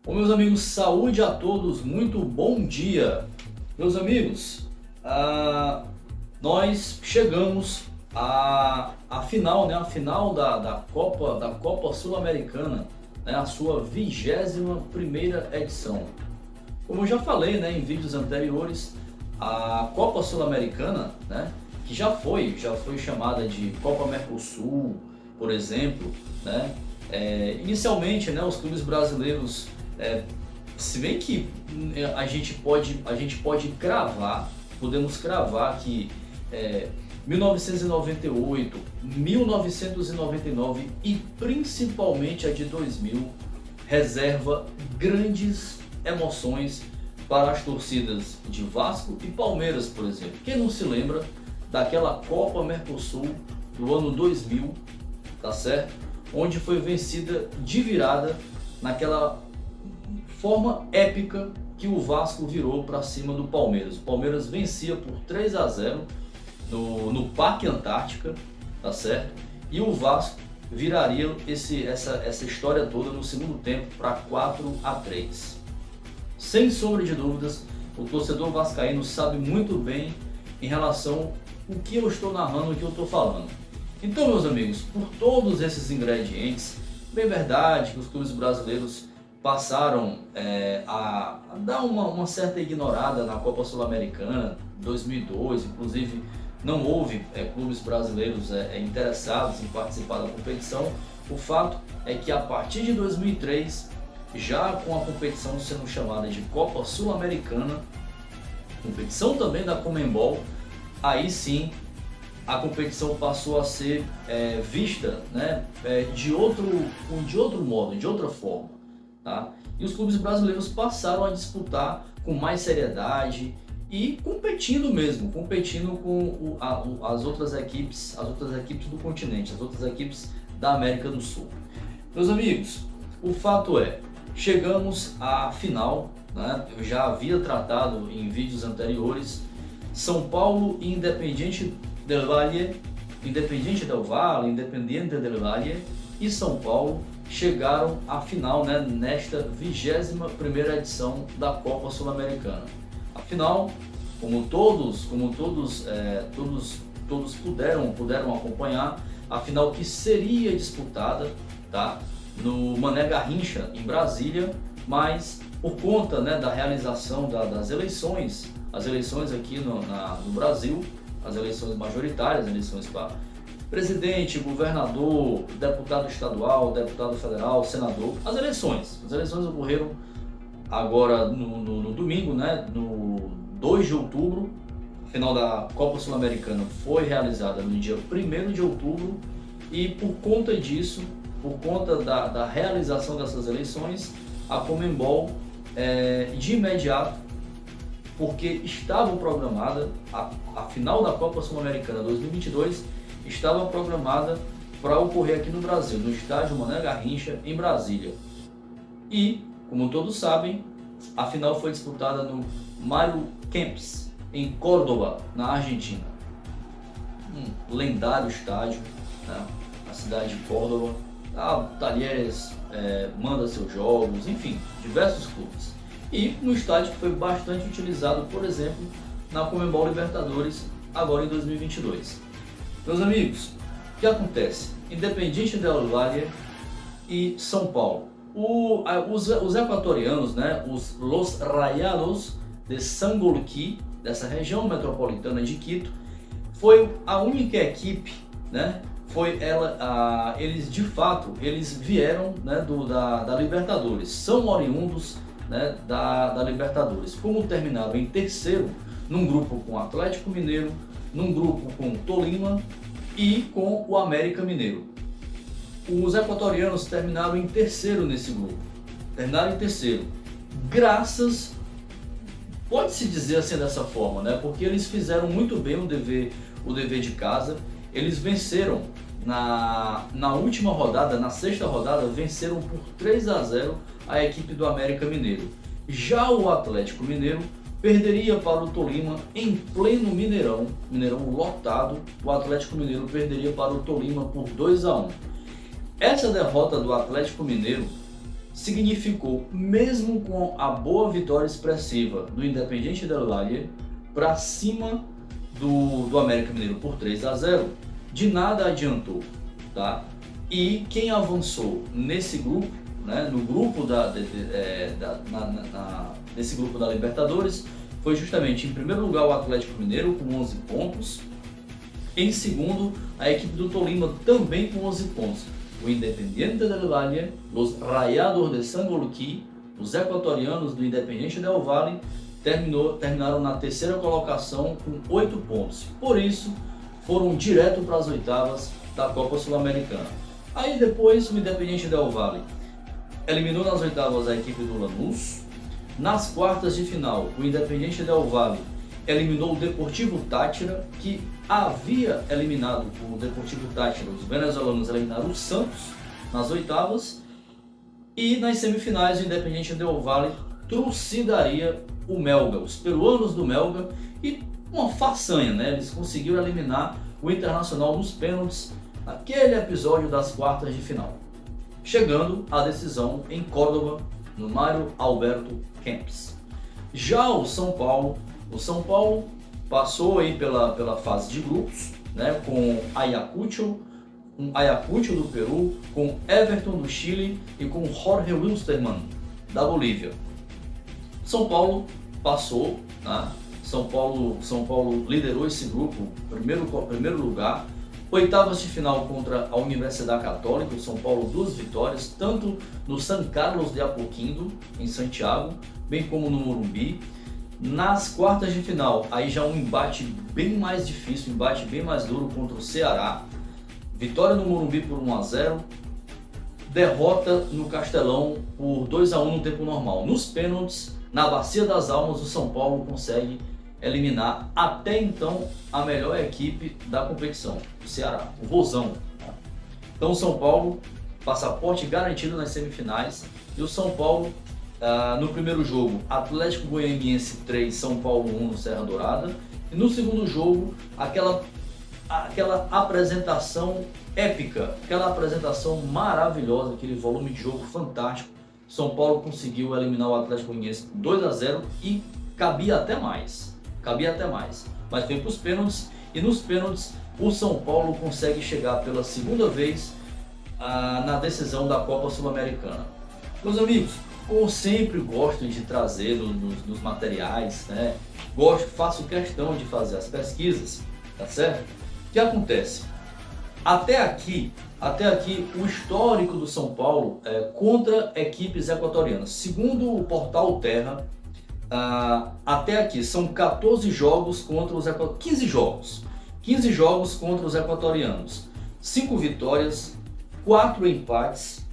Bom, meus amigos, saúde a todos, muito bom dia. Meus amigos, nós chegamos à final, né? A final da Copa Sul-Americana, né? A sua 21ª edição. Como eu já falei, né, em vídeos anteriores, a Copa Sul-Americana, né, que já foi chamada de Copa Mercosul, por exemplo, né? Inicialmente, né, os clubes brasileiros, se bem que a gente pode cravar, podemos cravar que 1998, 1999 e principalmente a de 2000 reserva grandes emoções para as torcidas de Vasco e Palmeiras, por exemplo. Quem não se lembra daquela Copa Mercosul do ano 2000, tá certo? Onde foi vencida de virada naquela forma épica que o Vasco virou para cima do Palmeiras. O Palmeiras vencia por 3-0 no Parque Antártica, tá certo? E o Vasco viraria essa história toda no segundo tempo para 4-3. Sem sombra de dúvidas, o torcedor vascaíno sabe muito bem em relação ao que eu estou narrando, o que eu estou falando. Então, meus amigos, por todos esses ingredientes, bem verdade que os clubes brasileiros passaram a dar uma certa ignorada na Copa Sul-Americana 2002, inclusive não houve clubes brasileiros interessados em participar da competição. O fato é que a partir de 2003, já com a competição sendo chamada de Copa Sul-Americana, competição também da Conmebol, aí sim a competição passou a ser vista, né, de outro modo, de outra forma. Tá? E os clubes brasileiros passaram a disputar com mais seriedade e competindo mesmo, competindo com as outras equipes do continente, as outras equipes da América do Sul. Meus amigos, o fato é, chegamos à final, né? Eu já havia tratado em vídeos anteriores, São Paulo e Independiente del Valle, Independiente del Valle e São Paulo chegaram à final, né, nesta 21ª edição da Copa Sul-Americana. Afinal, como todos puderam acompanhar, a final que seria disputada, tá, no Mané Garrincha, em Brasília, mas por conta, né, da realização das eleições, as eleições aqui no Brasil, as eleições majoritárias, eleições para presidente, governador, deputado estadual, deputado federal, senador, as eleições ocorreram agora no domingo, né, no 2 de outubro, a final da Copa Sul-Americana foi realizada no dia 1º de outubro e por conta disso, por conta da realização dessas eleições, a Conmebol de imediato, porque estava programada, a final da Copa Sul-Americana 2022 estava programada para ocorrer aqui no Brasil, no estádio Mané Garrincha, em Brasília. E, como todos sabem, a final foi disputada no Mario Kempes, em Córdoba, na Argentina. Um lendário estádio, né? A cidade de Córdoba. A Talheres manda seus jogos, enfim, diversos clubes. E no estádio que foi bastante utilizado, por exemplo, na Conmebol Libertadores, agora em 2022. Meus amigos, o que acontece? Independiente del Valle e São Paulo. Os equatorianos, né, Los Rayados de Sangolquí, dessa região metropolitana de Quito, foi a única equipe, né, eles de fato, eles vieram, né, da Libertadores, são oriundos, né, da Libertadores. Como terminaram em terceiro, num grupo com o Atlético Mineiro, num grupo com o Tolima e com o América Mineiro. Os equatorianos terminaram em terceiro nesse grupo. Terminaram em terceiro. Graças, pode-se dizer assim dessa forma, né? Porque eles fizeram muito bem o dever de casa. Eles venceram na última rodada, na sexta rodada, venceram por 3-0 a equipe do América Mineiro. Já o Atlético Mineiro perderia para o Tolima em pleno Mineirão lotado. O Atlético Mineiro perderia para o Tolima por 2-1. Essa derrota do Atlético Mineiro significou, mesmo com a boa vitória expressiva do Independiente del Valle para cima do América Mineiro por 3-0, de nada adiantou, tá? E quem avançou nesse grupo, né, no grupo nesse grupo da Libertadores, foi justamente, em primeiro lugar, o Atlético Mineiro com 11 pontos, em segundo, a equipe do Tolima também com 11 pontos. O Independiente del Valle, os Rayados de Sangolquí, os equatorianos do Independiente del Valle, terminaram na terceira colocação com 8 pontos. Por isso, foram direto para as oitavas da Copa Sul-Americana. Aí depois, o Independiente del Valle eliminou nas oitavas a equipe do Lanús. Nas quartas de final, o Independiente del Valle eliminou o Deportivo Táchira, que havia eliminado o Deportivo Táchira. Os venezuelanos eliminaram o Santos nas oitavas. E nas semifinais, o Independiente del Valle trucidaria o Melga, os peruanos do Melga, e uma façanha, né? Eles conseguiram eliminar o Internacional nos pênaltis naquele episódio das quartas de final, chegando à decisão em Córdoba, no Mário Alberto Kempes. Já o São Paulo passou aí pela fase de grupos, né, com Ayacucho do Peru, com Everton do Chile e com Jorge Wilstermann da Bolívia. São Paulo passou, né? São Paulo liderou esse grupo, primeiro lugar. Oitavas de final contra a Universidade Católica, o São Paulo 2 vitórias, tanto no San Carlos de Apoquindo, em Santiago, bem como no Morumbi. Nas quartas de final, aí já um embate bem mais difícil, um embate bem mais duro contra o Ceará. Vitória no Morumbi por 1-0, derrota no Castelão por 2-1 no tempo normal. Nos pênaltis, na Bacia das Almas, o São Paulo consegue eliminar até então a melhor equipe da competição, o Ceará, o Vozão. Então o São Paulo, passaporte garantido nas semifinais, e o São Paulo no primeiro jogo, Atlético Goianiense 3, São Paulo 1 no Serra Dourada, e no segundo jogo, aquela apresentação épica, aquela apresentação maravilhosa, aquele volume de jogo fantástico. São Paulo conseguiu eliminar o Atlético Goianiense 2-0 e cabia até mais, mas foi para os pênaltis, e nos pênaltis o São Paulo consegue chegar pela segunda vez na decisão da Copa Sul-Americana. Meus amigos, eu sempre gosto de trazer nos materiais, né? Faço questão de fazer as pesquisas, tá certo? O que acontece? Até aqui o histórico do São Paulo contra equipes equatorianas. Segundo o portal Terra, até aqui são 14 jogos contra os 15 jogos contra os equatorianos, 5 vitórias, 4 empates,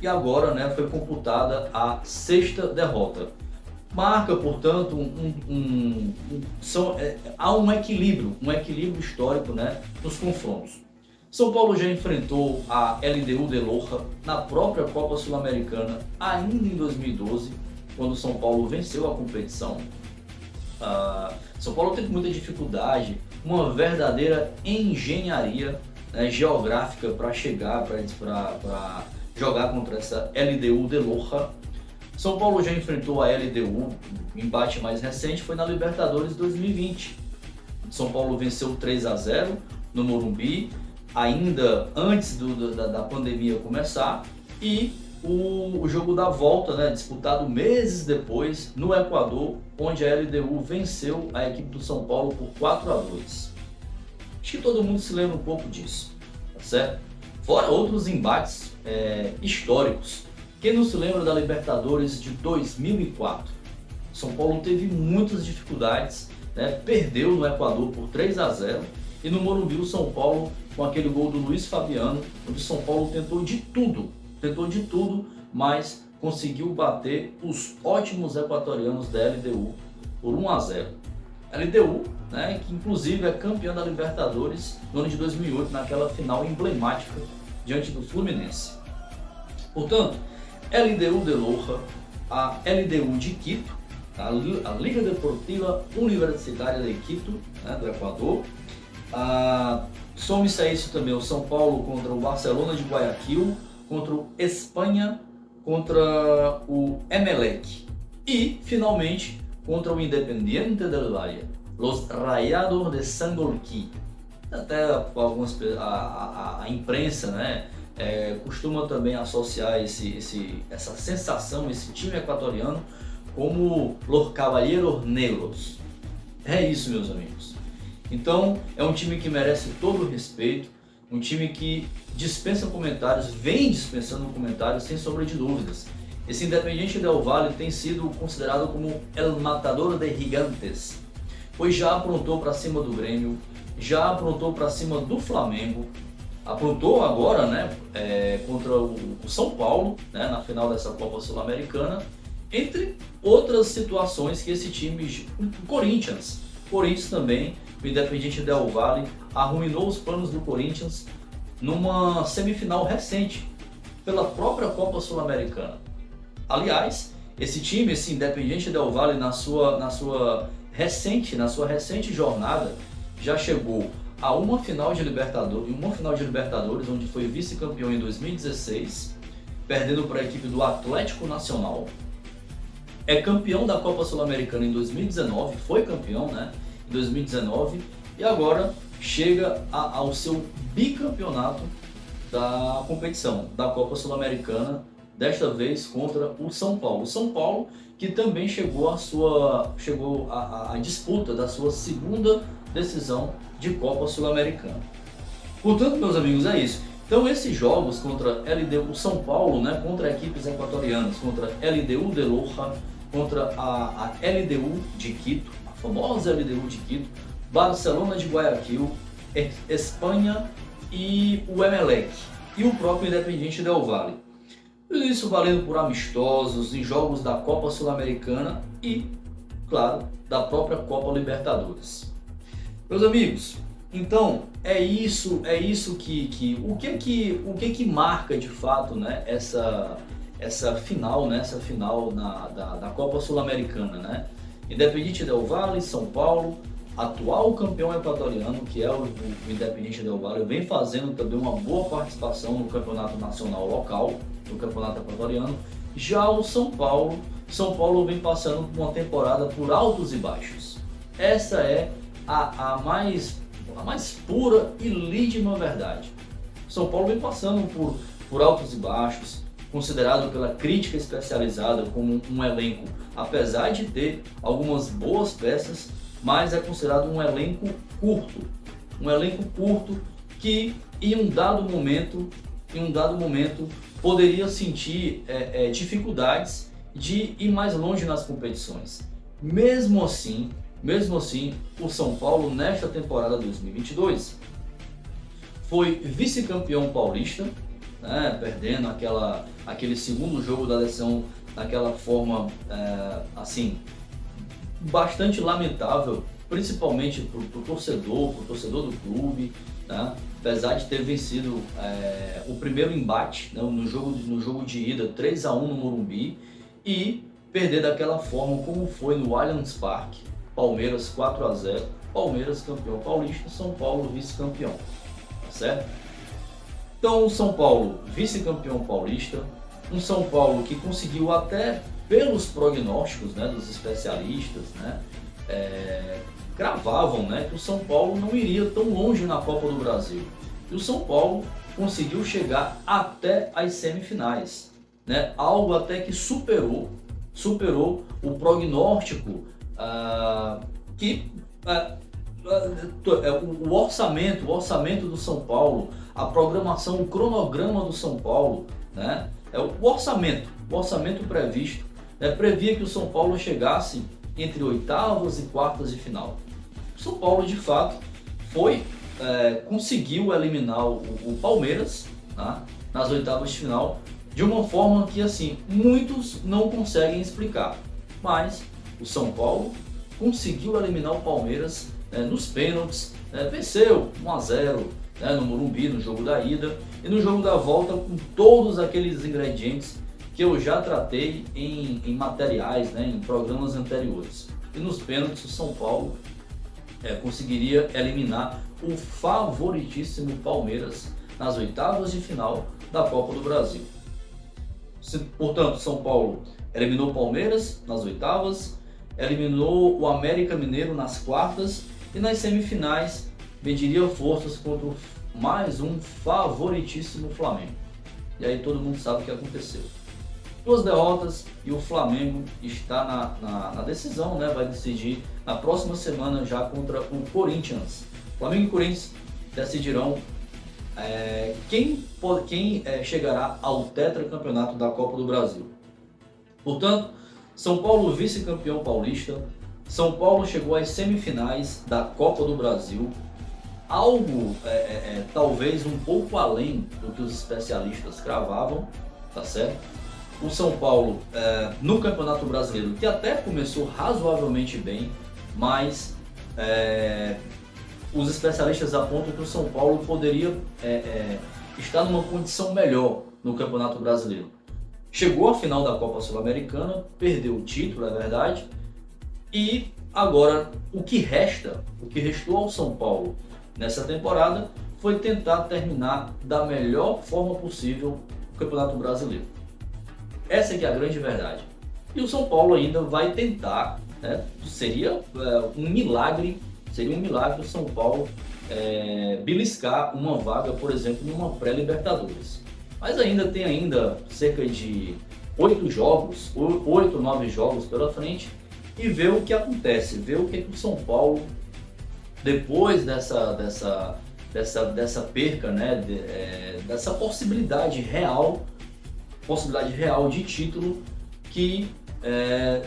e agora, né, foi computada a 6ª derrota. Marca, portanto, há um equilíbrio histórico, né, nos confrontos. São Paulo já enfrentou a LDU de Loja na própria Copa Sul-Americana ainda em 2012, quando São Paulo venceu a competição. São Paulo teve muita dificuldade, uma verdadeira engenharia, né, geográfica para chegar, para jogar contra essa LDU de Loja. São Paulo já enfrentou a LDU, o embate mais recente foi na Libertadores 2020. São Paulo venceu 3-0 no Morumbi, ainda antes da pandemia começar, e o jogo da volta, né, disputado meses depois no Equador, onde a LDU venceu a equipe do São Paulo por 4-2. Acho que todo mundo se lembra um pouco disso, tá certo? Fora outros embates históricos. Quem não se lembra da Libertadores de 2004? São Paulo teve muitas dificuldades, né? Perdeu no Equador por 3-0, e no Morumbi o São Paulo, com aquele gol do Luiz Fabiano, onde o São Paulo tentou de tudo, mas conseguiu bater os ótimos equatorianos da LDU por 1-0. LDU, né, que inclusive é campeã da Libertadores no ano de 2008, naquela final emblemática diante do Fluminense. Portanto, LDU de Loja, a LDU de Quito, a Liga Deportiva Universitária de Quito, né, do Equador. Some-se a isso também o São Paulo contra o Barcelona de Guayaquil, contra o Espanha contra o Emelec e, finalmente, contra o Independiente del Valle, Los Rayados de Sangolquí. Até a imprensa, né, costuma também associar essa sensação, esse time equatoriano, como Los Caballeros Negros. É isso, meus amigos. Então, é um time que merece todo o respeito, um time que dispensa comentários, vem dispensando comentários sem sombra de dúvidas. Esse Independiente del Valle tem sido considerado como El Matador de Gigantes, pois já aprontou para cima do Grêmio, já aprontou para cima do Flamengo, aprontou agora, né, contra o São Paulo, né, na final dessa Copa Sul-Americana, entre outras situações que esse time, o Corinthians também, o Independiente del Valle arruinou os planos do Corinthians numa semifinal recente, pela própria Copa Sul-Americana. Aliás, esse time, esse Independiente del Valle, na sua recente jornada, já chegou a uma final de Libertadores, onde foi vice-campeão em 2016, perdendo para a equipe do Atlético Nacional. É campeão da Copa Sul-Americana em 2019, foi campeão, né, em 2019, e agora chega ao seu bicampeonato da competição, da Copa Sul-Americana, desta vez contra o São Paulo. O São Paulo que também chegou à disputa da sua segunda decisão de Copa Sul-Americana. Portanto, meus amigos, é isso. Então, esses jogos contra LDU São Paulo, né, contra equipes equatorianas, contra LDU de Loja, contra a LDU de Quito, a famosa LDU de Quito, Barcelona de Guayaquil, Espanha e o Emelec e o próprio Independiente del Valle. Tudo isso valendo por amistosos em jogos da Copa Sul-Americana e, claro, da própria Copa Libertadores. Meus amigos, então é isso que o que marca de fato, né, essa final, né, da Copa Sul-Americana, né? Independiente del Valle, São Paulo, atual campeão equatoriano, que é o Independiente del Valle, vem fazendo também uma boa participação no campeonato nacional local, no campeonato equatoriano. Já o São Paulo vem passando por uma temporada por altos e baixos. Essa é a mais pura e lídima verdade. São Paulo vem passando por altos e baixos, considerado pela crítica especializada como um elenco, apesar de ter algumas boas peças, mas é considerado um elenco curto que em um dado momento poderia sentir dificuldades de ir mais longe nas competições. Mesmo assim, o São Paulo nesta temporada 2022 foi vice-campeão paulista, né, perdendo aquele segundo jogo da decisão daquela forma assim, bastante lamentável, principalmente para o torcedor do clube, né? Apesar de ter vencido o primeiro embate, né, no jogo de ida 3-1 no Morumbi, e perder daquela forma como foi no Allianz Parque, Palmeiras 4-0, Palmeiras campeão paulista, São Paulo vice-campeão, tá certo? Então o São Paulo vice-campeão paulista, um São Paulo que conseguiu até pelos prognósticos, né, dos especialistas, né, cravavam, né, que o São Paulo não iria tão longe na Copa do Brasil. E o São Paulo conseguiu chegar até as semifinais, né, algo até que superou o prognóstico o orçamento do São Paulo, a programação, o cronograma do São Paulo, né, o orçamento previsto, né, previa que o São Paulo chegasse entre oitavas e quartas de final. O São Paulo, de fato, conseguiu eliminar o Palmeiras, né, nas oitavas de final, de uma forma que, assim, muitos não conseguem explicar. Mas o São Paulo conseguiu eliminar o Palmeiras, né, nos pênaltis, venceu 1-0, né, no Morumbi, no jogo da ida, e no jogo da volta com todos aqueles ingredientes que eu já tratei em materiais, né, em programas anteriores. E nos pênaltis o São Paulo conseguiria eliminar o favoritíssimo Palmeiras nas oitavas de final da Copa do Brasil. Portanto, São Paulo eliminou o Palmeiras nas oitavas, eliminou o América Mineiro nas quartas e nas semifinais mediria forças contra mais um favoritíssimo Flamengo. E aí todo mundo sabe o que aconteceu. 2 derrotas e o Flamengo está na decisão, né? Vai decidir na próxima semana já contra o Corinthians. Flamengo e Corinthians decidirão quem chegará ao tetracampeonato da Copa do Brasil. Portanto, São Paulo vice-campeão paulista, São Paulo chegou às semifinais da Copa do Brasil, algo talvez um pouco além do que os especialistas cravavam, tá certo? O São Paulo no Campeonato Brasileiro, que até começou razoavelmente bem, mas os especialistas apontam que o São Paulo poderia estar numa condição melhor no Campeonato Brasileiro. Chegou à final da Copa Sul-Americana, perdeu o título, é verdade, e agora o que restou ao São Paulo nessa temporada foi tentar terminar da melhor forma possível o Campeonato Brasileiro. Essa é que é a grande verdade. E o São Paulo ainda vai tentar, né? Seria um milagre o São Paulo beliscar uma vaga, por exemplo, numa pré-Libertadores. Mas ainda tem cerca de 8 ou 9 jogos pela frente e ver o que acontece, ver o que o São Paulo, depois dessa perca, né? Dessa possibilidade real de título que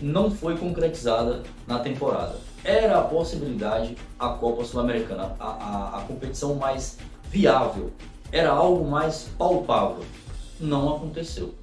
não foi concretizada na temporada. Era a possibilidade, a Copa Sul-Americana, a competição mais viável, era algo mais palpável. Não aconteceu.